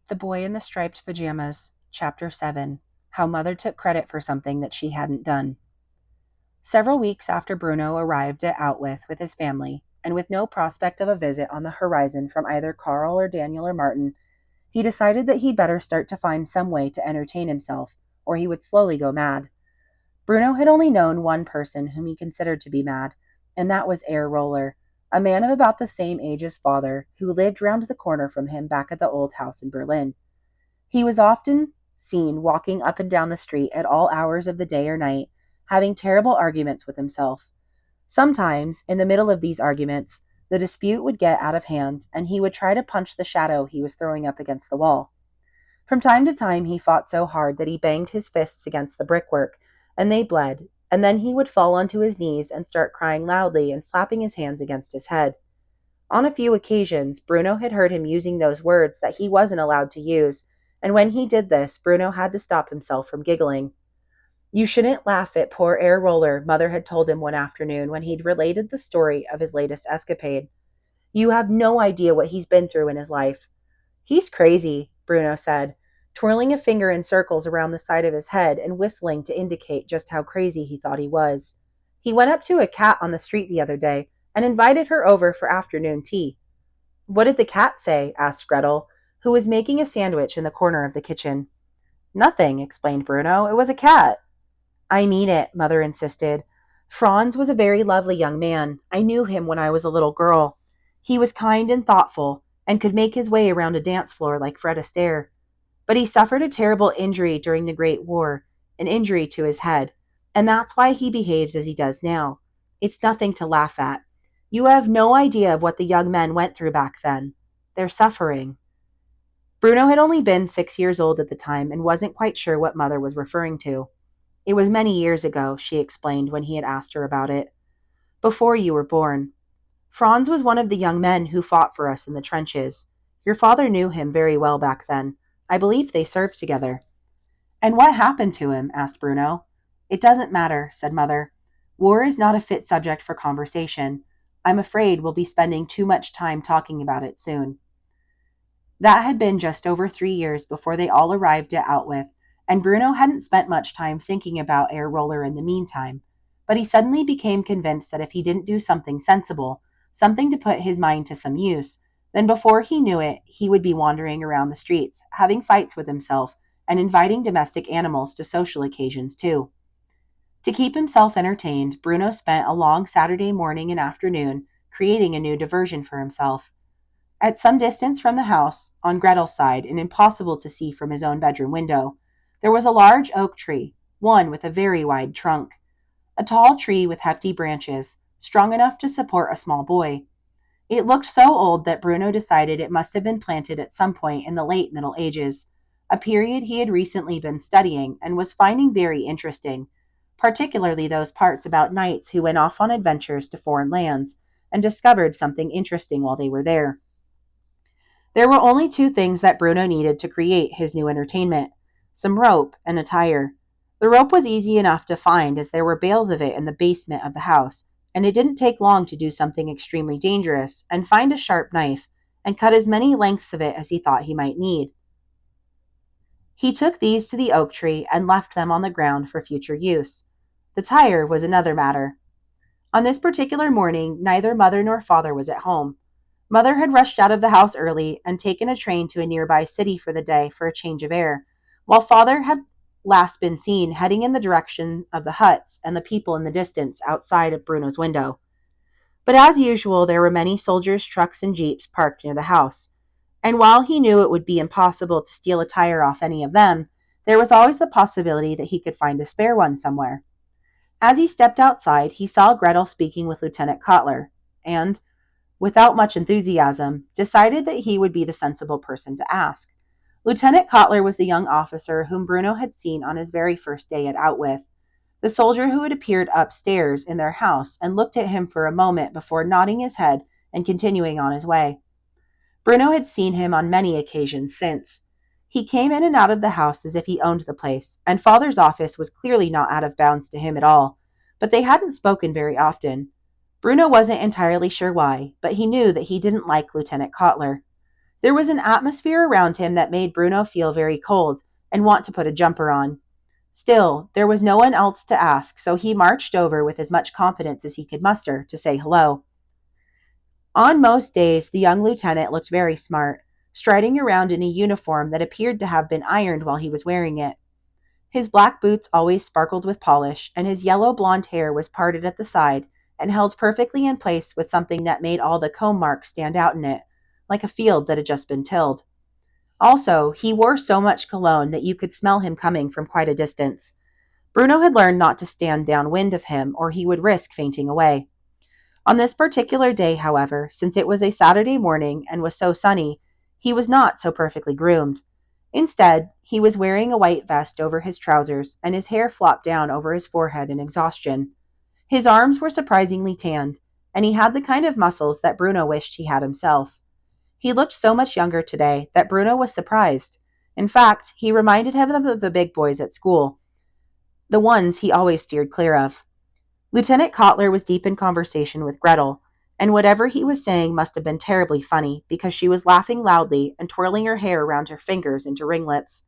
The Boy in the Striped Pajamas, Chapter 7. How Mother Took Credit for Something That She Hadn't Done. Several weeks after Bruno arrived at Outwith with his family, and with no prospect of a visit on the horizon from either Carl or Daniel or Martin, he decided that he'd better start to find some way to entertain himself, or he would slowly go mad. Bruno had only known one person whom he considered to be mad, and that was Herr Roller, a man of about the same age as father, who lived round the corner from him back at the old house in Berlin. He was often seen walking up and down the street at all hours of the day or night, having terrible arguments with himself. Sometimes, in the middle of these arguments, the dispute would get out of hand, and he would try to punch the shadow he was throwing up against the wall. From time to time he fought so hard that he banged his fists against the brickwork, and they bled, and then he would fall onto his knees and start crying loudly and slapping his hands against his head. On a few occasions, Bruno had heard him using those words that he wasn't allowed to use, and when he did this, Bruno had to stop himself from giggling. You shouldn't laugh at poor Air Roller, Mother had told him one afternoon when he'd related the story of his latest escapade. You have no idea what he's been through in his life. He's crazy, Bruno said, twirling a finger in circles around the side of his head and whistling to indicate just how crazy he thought he was. He went up to a cat on the street the other day and invited her over for afternoon tea. What did the cat say? Asked Gretel, who was making a sandwich in the corner of the kitchen. Nothing, explained Bruno. It was a cat. I mean it, Mother insisted. Franz was a very lovely young man. I knew him when I was a little girl. He was kind and thoughtful, and could make his way around a dance floor like Fred Astaire. But he suffered a terrible injury during the Great War, an injury to his head, and that's why he behaves as he does now. It's nothing to laugh at. You have no idea of what the young men went through back then. They're suffering. Bruno had only been 6 years old at the time and wasn't quite sure what Mother was referring to. It was many years ago, she explained when he had asked her about it. Before you were born. Franz was one of the young men who fought for us in the trenches. Your father knew him very well back then. I believe they served together. And what happened to him? Asked Bruno. It doesn't matter, said Mother. War is not a fit subject for conversation. I'm afraid we'll be spending too much time talking about it soon. That had been just over 3 years before they all arrived at Outwith, and Bruno hadn't spent much time thinking about Air Roller in the meantime. But he suddenly became convinced that if he didn't do something sensible, something to put his mind to some use, then before he knew it, he would be wandering around the streets, having fights with himself, and inviting domestic animals to social occasions too. To keep himself entertained, Bruno spent a long Saturday morning and afternoon creating a new diversion for himself. At some distance from the house, on Gretel's side and impossible to see from his own bedroom window, there was a large oak tree, one with a very wide trunk. A tall tree with hefty branches, strong enough to support a small boy. It looked so old that Bruno decided it must have been planted at some point in the late Middle Ages, a period he had recently been studying and was finding very interesting, particularly those parts about knights who went off on adventures to foreign lands and discovered something interesting while they were there. There were only two things that Bruno needed to create his new entertainment: some rope and a tire. The rope was easy enough to find as there were bales of it in the basement of the house, and it didn't take long to do something extremely dangerous and find a sharp knife and cut as many lengths of it as he thought he might need. He took these to the oak tree and left them on the ground for future use. The tire was another matter. On this particular morning, neither Mother nor Father was at home. Mother had rushed out of the house early and taken a train to a nearby city for the day for a change of air, while Father had last been seen heading in the direction of the huts and the people in the distance outside of Bruno's window. But as usual, there were many soldiers' trucks and jeeps parked near the house, and while he knew it would be impossible to steal a tire off any of them, there was always the possibility that he could find a spare one somewhere. As he stepped outside, he saw Gretel speaking with Lieutenant Kotler, and, without much enthusiasm, decided that he would be the sensible person to ask. Lieutenant Kotler was the young officer whom Bruno had seen on his very first day at Outwith, the soldier who had appeared upstairs in their house and looked at him for a moment before nodding his head and continuing on his way. Bruno had seen him on many occasions since. He came in and out of the house as if he owned the place, and Father's office was clearly not out of bounds to him at all, but they hadn't spoken very often. Bruno wasn't entirely sure why, but he knew that he didn't like Lieutenant Kotler. There was an atmosphere around him that made Bruno feel very cold and want to put a jumper on. Still, there was no one else to ask, so he marched over with as much confidence as he could muster to say hello. On most days, the young lieutenant looked very smart, striding around in a uniform that appeared to have been ironed while he was wearing it. His black boots always sparkled with polish, and his yellow blonde hair was parted at the side and held perfectly in place with something that made all the comb marks stand out in it, like a field that had just been tilled. Also, he wore so much cologne that you could smell him coming from quite a distance. Bruno had learned not to stand downwind of him, or he would risk fainting away. On this particular day, however, since it was a Saturday morning and was so sunny, he was not so perfectly groomed. Instead, he was wearing a white vest over his trousers, and his hair flopped down over his forehead in exhaustion. His arms were surprisingly tanned, and he had the kind of muscles that Bruno wished he had himself. He looked so much younger today that Bruno was surprised. In fact, he reminded him of the big boys at school, the ones he always steered clear of. Lieutenant Kotler was deep in conversation with Gretel, and whatever he was saying must have been terribly funny, because she was laughing loudly and twirling her hair around her fingers into ringlets.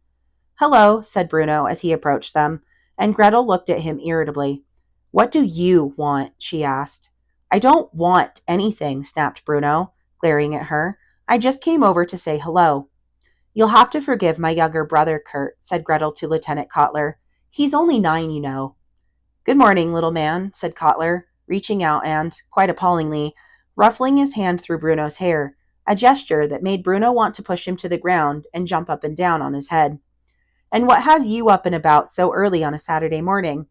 "Hello," said Bruno as he approached them, and Gretel looked at him irritably. "What do you want?" she asked. "I don't want anything," snapped Bruno, glaring at her. "I just came over to say hello." "You'll have to forgive my younger brother, Kurt," said Gretel to Lieutenant Kotler. "He's only 9, you know." "Good morning, little man," said Kotler, reaching out and, quite appallingly, ruffling his hand through Bruno's hair, a gesture that made Bruno want to push him to the ground and jump up and down on his head. "And what has you up and about so early on a Saturday morning?"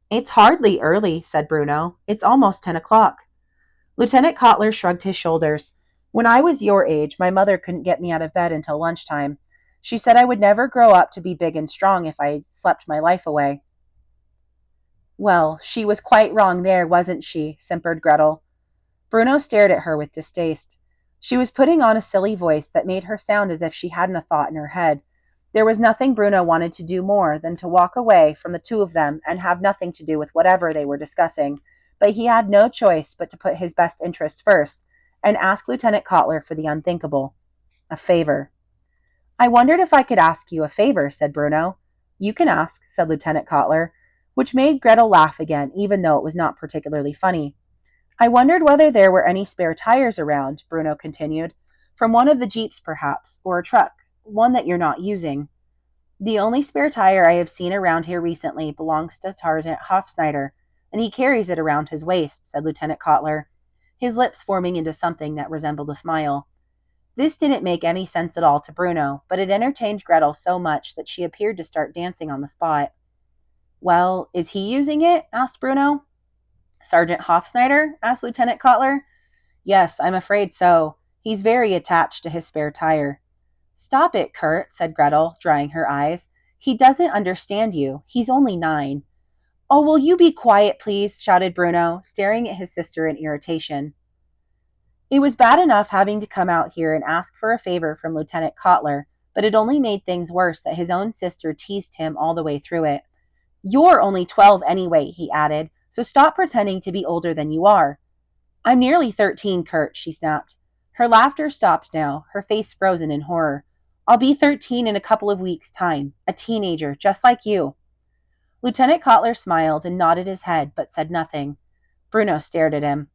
"It's hardly early," said Bruno. "It's almost 10 o'clock." Lieutenant Kotler shrugged his shoulders. "When I was your age, my mother couldn't get me out of bed until lunchtime. She said I would never grow up to be big and strong if I slept my life away." "Well, she was quite wrong there, wasn't she?" simpered Gretel. Bruno stared at her with distaste. She was putting on a silly voice that made her sound as if she hadn't a thought in her head. There was nothing Bruno wanted to do more than to walk away from the two of them and have nothing to do with whatever they were discussing, but he had no choice but to put his best interest first and ask Lieutenant Kotler for the unthinkable. A favor. "I wondered if I could ask you a favor," said Bruno. "You can ask," said Lieutenant Kotler, which made Gretel laugh again, even though it was not particularly funny. "I wondered whether there were any spare tires around," Bruno continued. "From one of the jeeps, perhaps, or a truck, one that you're not using." "The only spare tire I have seen around here recently belongs to Sergeant Hofsnyder, and he carries it around his waist," said Lieutenant Kotler, his lips forming into something that resembled a smile. This didn't make any sense at all to Bruno, but it entertained Gretel so much that she appeared to start dancing on the spot. "Well, is he using it?" asked Bruno. "Sergeant Hofsnyder?" asked Lieutenant Kotler. "Yes, I'm afraid so. He's very attached to his spare tire." "Stop it, Kurt," said Gretel, drying her eyes. "He doesn't understand you. He's only 9. "Oh, will you be quiet, please?" shouted Bruno, staring at his sister in irritation. It was bad enough having to come out here and ask for a favor from Lieutenant Kotler, but it only made things worse that his own sister teased him all the way through it. "You're only 12 anyway," he added, "so stop pretending to be older than you are." "I'm nearly 13, Kurt," she snapped. Her laughter stopped now, her face frozen in horror. "I'll be 13 in a couple of weeks' time, a teenager, just like you." Lieutenant Kotler smiled and nodded his head, but said nothing. Bruno stared at him.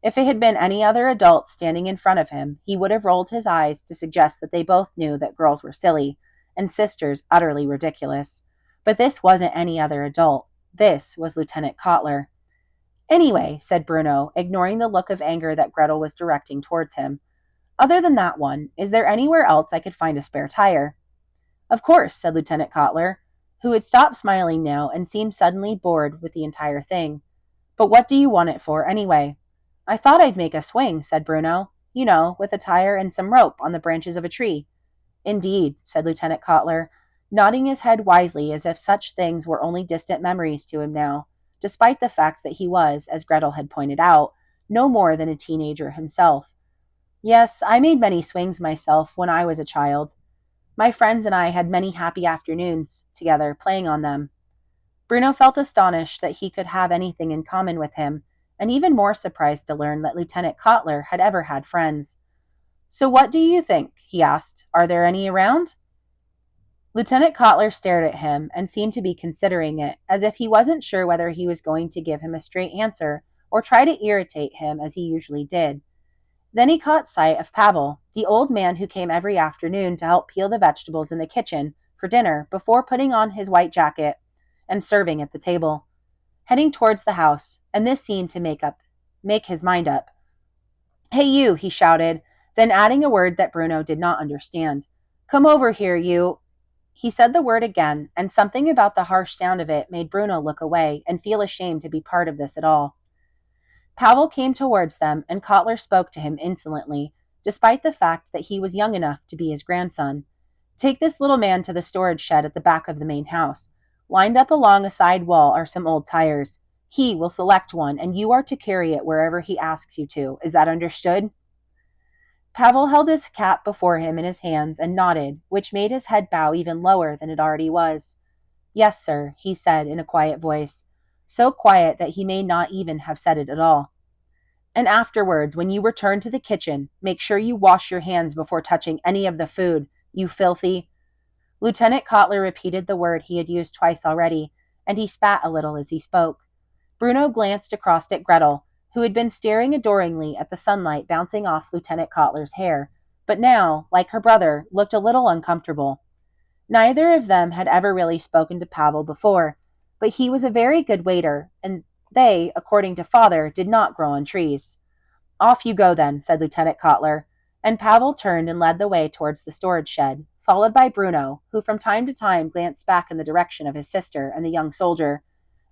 If it had been any other adult standing in front of him, he would have rolled his eyes to suggest that they both knew that girls were silly, and sisters utterly ridiculous. But this wasn't any other adult. This was Lieutenant Kotler. "Anyway," said Bruno, ignoring the look of anger that Gretel was directing towards him, "other than that one, is there anywhere else I could find a spare tire?" "Of course," said Lieutenant Kotler, who had stopped smiling now and seemed suddenly bored with the entire thing. "But what do you want it for, anyway?" "I thought I'd make a swing," said Bruno. "You know, with a tire and some rope on the branches of a tree." "Indeed," said Lieutenant Kotler, nodding his head wisely as if such things were only distant memories to him now, despite the fact that he was, as Gretel had pointed out, no more than a teenager himself. "Yes, I made many swings myself when I was a child. My friends and I had many happy afternoons together playing on them." Bruno felt astonished that he could have anything in common with him, and even more surprised to learn that Lieutenant Kotler had ever had friends. "So what do you think?" he asked. Are there any around? Lieutenant Cotler stared at him and seemed to be considering it, as if he wasn't sure whether he was going to give him a straight answer or try to irritate him as he usually did. Then he caught sight of Pavel, the old man who came every afternoon to help peel the vegetables in the kitchen for dinner before putting on his white jacket and serving at the table, heading towards the house, and this seemed to make his mind up. Hey you, he shouted, then adding a word that Bruno did not understand. Come over here, you. He said the word again, and something about the harsh sound of it made Bruno look away and feel ashamed to be part of this at all. Pavel came towards them, and Kotler spoke to him insolently, despite the fact that he was young enough to be his grandson. Take this little man to the storage shed at the back of the main house. Lined up along a side wall are some old tires. He will select one, and you are to carry it wherever he asks you to. Is that understood? Pavel held his cap before him in his hands and nodded, which made his head bow even lower than it already was. Yes, sir, he said in a quiet voice, so quiet that he may not even have said it at all. And afterwards, when you return to the kitchen, make sure you wash your hands before touching any of the food, you filthy. Lieutenant Kotler repeated the word he had used twice already, and he spat a little as he spoke. Bruno glanced across at Gretel, who had been staring adoringly at the sunlight bouncing off Lieutenant Kotler's hair, but now, like her brother, looked a little uncomfortable. Neither of them had ever really spoken to Pavel before, but he was a very good waiter, and they, according to father, did not grow on trees. Off you go then, said Lieutenant Kotler, and Pavel turned and led the way towards the storage shed, followed by Bruno, who from time to time glanced back in the direction of his sister and the young soldier,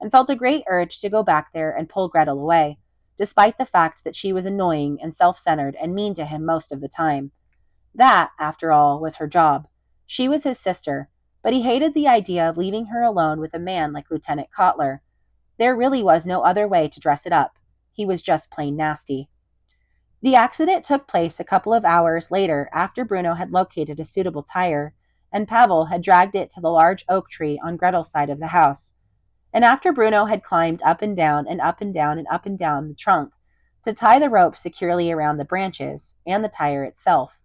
and felt a great urge to go back there and pull Gretel away, despite the fact that she was annoying and self-centered and mean to him most of the time. That, after all, was her job. She was his sister, but he hated the idea of leaving her alone with a man like Lieutenant Kotler. There really was no other way to dress it up. He was just plain nasty. The accident took place a couple of hours later after Bruno had located a suitable tire, and Pavel had dragged it to the large oak tree on Gretel's side of the house. And after Bruno had climbed up and down and up and down and up and down the trunk to tie the rope securely around the branches and the tire itself.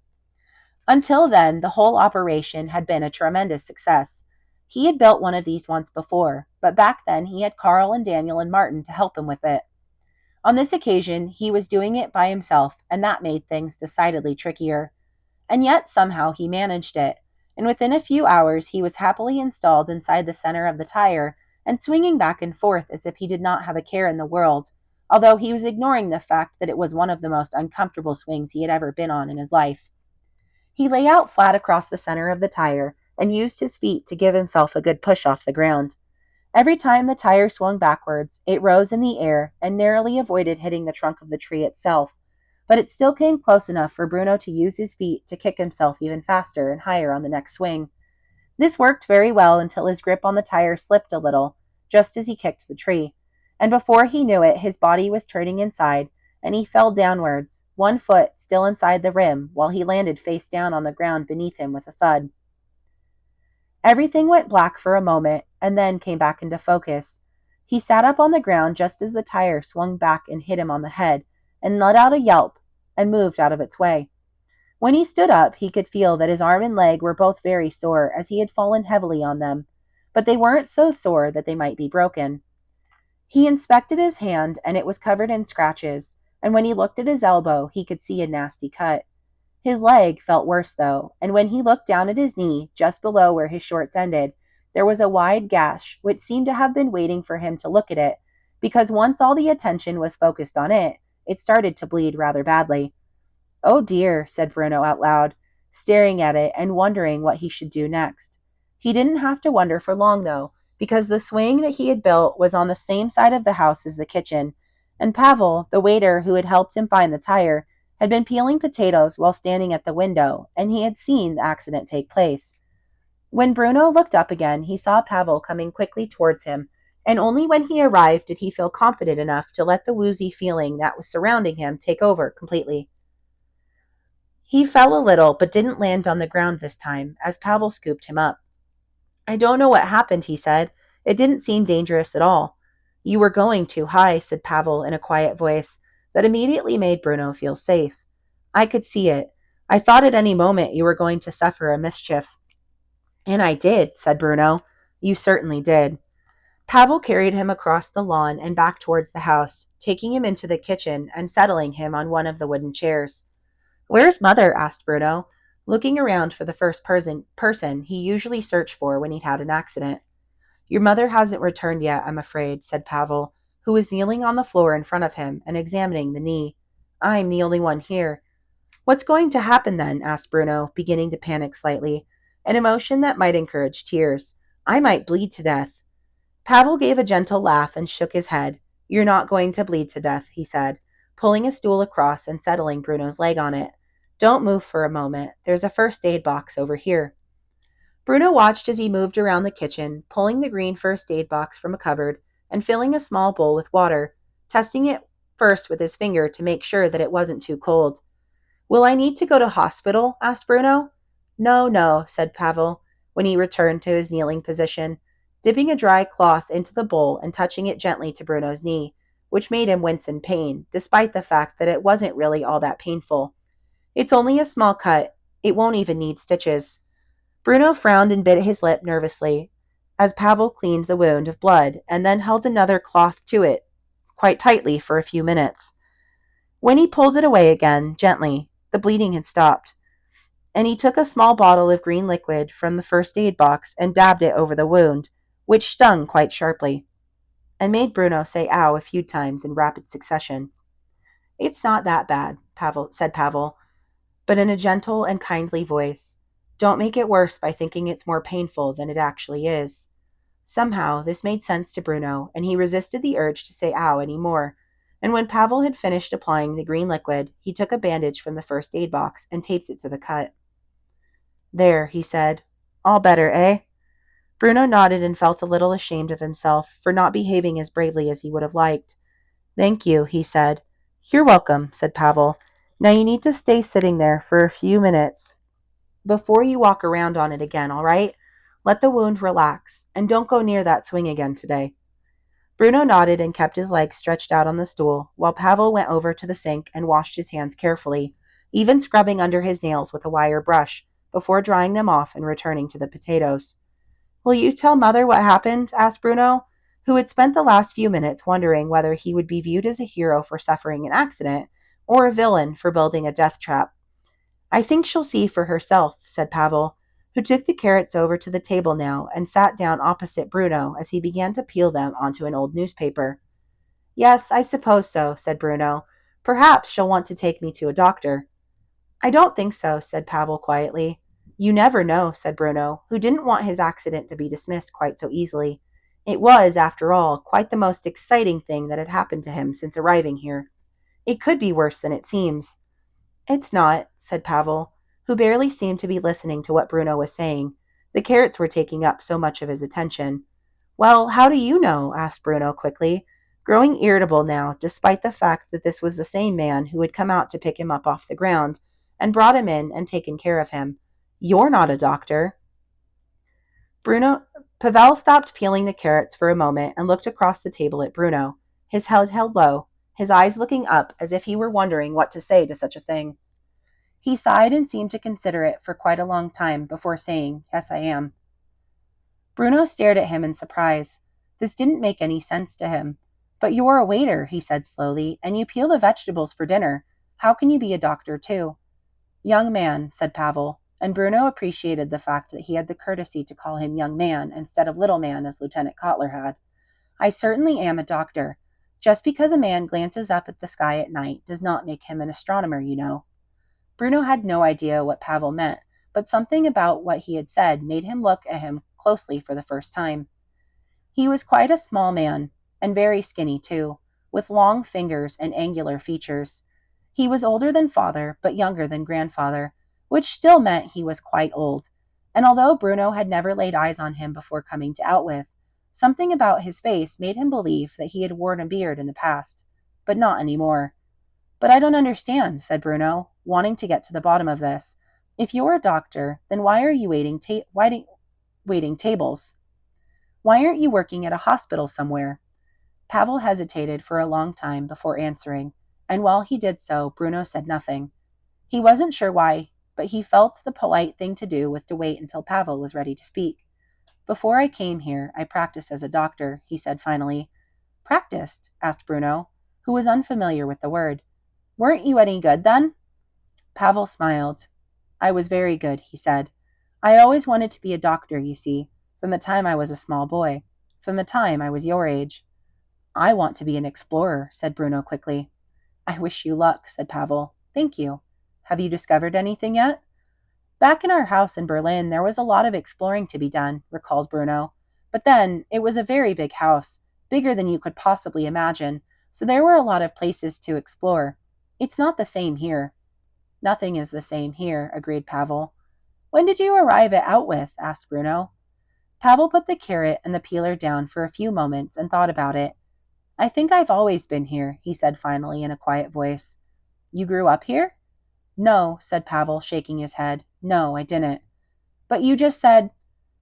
Until then, the whole operation had been a tremendous success. He had built one of these once before, but back then he had Carl and Daniel and Martin to help him with it. On this occasion, he was doing it by himself, and that made things decidedly trickier. And yet, somehow, he managed it, and within a few hours he was happily installed inside the center of the tire and swinging back and forth as if he did not have a care in the world, although he was ignoring the fact that it was one of the most uncomfortable swings he had ever been on in his life. He lay out flat across the center of the tire and used his feet to give himself a good push off the ground. Every time the tire swung backwards, it rose in the air and narrowly avoided hitting the trunk of the tree itself, but it still came close enough for Bruno to use his feet to kick himself even faster and higher on the next swing. This worked very well until his grip on the tire slipped a little, just as he kicked the tree, and before he knew it, his body was turning inside, and he fell downwards, one foot still inside the rim, while he landed face down on the ground beneath him with a thud. Everything went black for a moment, and then came back into focus. He sat up on the ground just as the tire swung back and hit him on the head, and let out a yelp, and moved out of its way. When he stood up, he could feel that his arm and leg were both very sore, as he had fallen heavily on them, but they weren't so sore that they might be broken. He inspected his hand, and it was covered in scratches, and when he looked at his elbow, he could see a nasty cut. His leg felt worse, though, and when he looked down at his knee, just below where his shorts ended, there was a wide gash which seemed to have been waiting for him to look at it, because once all the attention was focused on it, it started to bleed rather badly. Oh dear, said Bruno out loud, staring at it and wondering what he should do next. He didn't have to wonder for long, though, because the swing that he had built was on the same side of the house as the kitchen, and Pavel, the waiter who had helped him find the tire, had been peeling potatoes while standing at the window, and he had seen the accident take place. When Bruno looked up again, he saw Pavel coming quickly towards him, and only when he arrived did he feel confident enough to let the woozy feeling that was surrounding him take over completely. He fell a little, but didn't land on the ground this time, as Pavel scooped him up. I don't know what happened, he said. It didn't seem dangerous at all. You were going too high, said Pavel in a quiet voice that immediately made Bruno feel safe. I could see it. I thought at any moment you were going to suffer a mischief. And I did, said Bruno. You certainly did. Pavel carried him across the lawn and back towards the house, taking him into the kitchen and settling him on one of the wooden chairs. Where's Mother? Asked Bruno, looking around for the first person he usually searched for when he'd had an accident. Your mother hasn't returned yet, I'm afraid, said Pavel, who was kneeling on the floor in front of him and examining the knee. I'm the only one here. What's going to happen then? Asked Bruno, beginning to panic slightly, an emotion that might encourage tears. I might bleed to death. Pavel gave a gentle laugh and shook his head. You're not going to bleed to death, he said, pulling a stool across and settling Bruno's leg on it. Don't move for a moment. There's a first aid box over here. Bruno watched as he moved around the kitchen, pulling the green first aid box from a cupboard and filling a small bowl with water, testing it first with his finger to make sure that it wasn't too cold. Will I need to go to hospital? Asked Bruno. No, no, said Pavel, when he returned to his kneeling position, dipping a dry cloth into the bowl and touching it gently to Bruno's knee, which made him wince in pain, despite the fact that it wasn't really all that painful. It's only a small cut. It won't even need stitches. Bruno frowned and bit his lip nervously as Pavel cleaned the wound of blood and then held another cloth to it quite tightly for a few minutes. When he pulled it away again, gently, the bleeding had stopped, and he took a small bottle of green liquid from the first aid box and dabbed it over the wound, which stung quite sharply, and made Bruno say ow a few times in rapid succession. It's not that bad, said Pavel, but in a gentle and kindly voice. Don't make it worse by thinking it's more painful than it actually is. Somehow, this made sense to Bruno, and he resisted the urge to say ow any more. And when Pavel had finished applying the green liquid, he took a bandage from the first aid box and taped it to the cut. There, he said. All better, eh? Bruno nodded and felt a little ashamed of himself for not behaving as bravely as he would have liked. Thank you, he said. You're welcome, said Pavel. Now you need to stay sitting there for a few minutes before you walk around on it again, all right? Let the wound relax, and don't go near that swing again today. Bruno nodded and kept his legs stretched out on the stool, while Pavel went over to the sink and washed his hands carefully, even scrubbing under his nails with a wire brush, before drying them off and returning to the potatoes. Will you tell Mother what happened? Asked Bruno, who had spent the last few minutes wondering whether he would be viewed as a hero for suffering an accident or a villain for building a death trap. I think she'll see for herself, said Pavel, who took the carrots over to the table now and sat down opposite Bruno as he began to peel them onto an old newspaper. Yes, I suppose so, said Bruno. Perhaps she'll want to take me to a doctor. I don't think so, said Pavel quietly. You never know, said Bruno, who didn't want his accident to be dismissed quite so easily. It was, after all, quite the most exciting thing that had happened to him since arriving here. It could be worse than it seems. It's not, said Pavel, who barely seemed to be listening to what Bruno was saying. The carrots were taking up so much of his attention. Well, how do you know? Asked Bruno quickly, growing irritable now, despite the fact that this was the same man who had come out to pick him up off the ground and brought him in and taken care of him. You're not a doctor. Bruno Pavel stopped peeling the carrots for a moment and looked across the table at Bruno, his head held low, his eyes looking up as if he were wondering what to say to such a thing. He sighed and seemed to consider it for quite a long time before saying, Yes, I am. Bruno stared at him in surprise. This didn't make any sense to him. But you're a waiter, he said slowly, and you peel the vegetables for dinner. How can you be a doctor, too? Young man, said Pavel, and Bruno appreciated the fact that he had the courtesy to call him young man instead of little man as Lieutenant Kotler had. I certainly am a doctor. Just because a man glances up at the sky at night does not make him an astronomer, you know. Bruno had no idea what Pavel meant, but something about what he had said made him look at him closely for the first time. He was quite a small man, and very skinny too, with long fingers and angular features. He was older than father, but younger than grandfather, which still meant he was quite old. And although Bruno had never laid eyes on him before coming to Outwith, something about his face made him believe that he had worn a beard in the past, but not anymore. But I don't understand, said Bruno, wanting to get to the bottom of this. If you're a doctor, then why are you waiting tables? Why aren't you working at a hospital somewhere? Pavel hesitated for a long time before answering, and while he did so, Bruno said nothing. He wasn't sure why but he felt the polite thing to do was to wait until Pavel was ready to speak. Before I came here, I practiced as a doctor, he said finally. Practiced? Asked Bruno, who was unfamiliar with the word. Weren't you any good then? Pavel smiled. I was very good, he said. I always wanted to be a doctor, you see, from the time I was a small boy, from the time I was your age. I want to be an explorer, said Bruno quickly. I wish you luck, said Pavel. Thank you. Have you discovered anything yet? Back in our house in Berlin, there was a lot of exploring to be done, recalled Bruno. But then, it was a very big house, bigger than you could possibly imagine, so there were a lot of places to explore. It's not the same here. Nothing is the same here, agreed Pavel. When did you arrive at Outwith? Asked Bruno. Pavel put the carrot and the peeler down for a few moments and thought about it. I think I've always been here, he said finally in a quiet voice. You grew up here? No, said Pavel, shaking his head. No, I didn't. But you just said...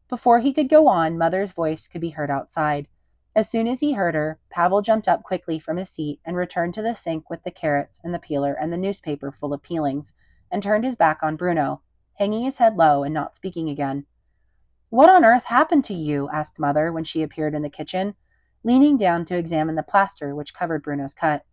Before he could go on, Mother's voice could be heard outside. As soon as he heard her, Pavel jumped up quickly from his seat and returned to the sink with the carrots and the peeler and the newspaper full of peelings, and turned his back on Bruno, hanging his head low and not speaking again. What on earth happened to you? Asked Mother when she appeared in the kitchen, leaning down to examine the plaster which covered Bruno's cut.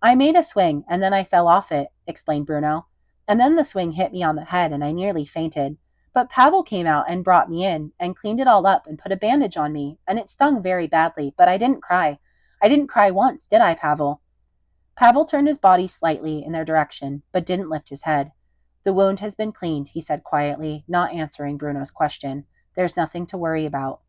I made a swing, and then I fell off it, explained Bruno. And then the swing hit me on the head, and I nearly fainted. But Pavel came out and brought me in, and cleaned it all up and put a bandage on me, and it stung very badly, but I didn't cry. I didn't cry once, did I, Pavel? Pavel turned his body slightly in their direction, but didn't lift his head. The wound has been cleaned, he said quietly, not answering Bruno's question. There's nothing to worry about.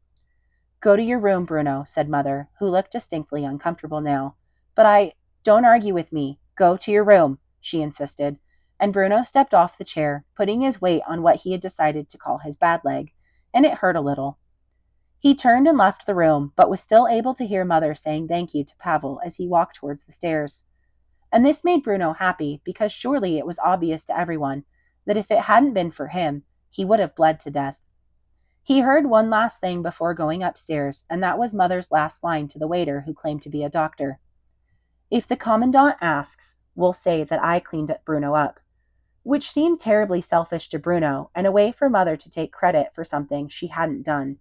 Go to your room, Bruno, said Mother, who looked distinctly uncomfortable now. But don't argue with me. Go to your room, she insisted, and Bruno stepped off the chair, putting his weight on what he had decided to call his bad leg, and it hurt a little. He turned and left the room, but was still able to hear Mother saying thank you to Pavel as he walked towards the stairs. And this made Bruno happy, because surely it was obvious to everyone that if it hadn't been for him, he would have bled to death. He heard one last thing before going upstairs, and that was Mother's last line to the waiter who claimed to be a doctor. If the commandant asks, we'll say that I cleaned Bruno up. Which seemed terribly selfish to Bruno, and a way for Mother to take credit for something she hadn't done.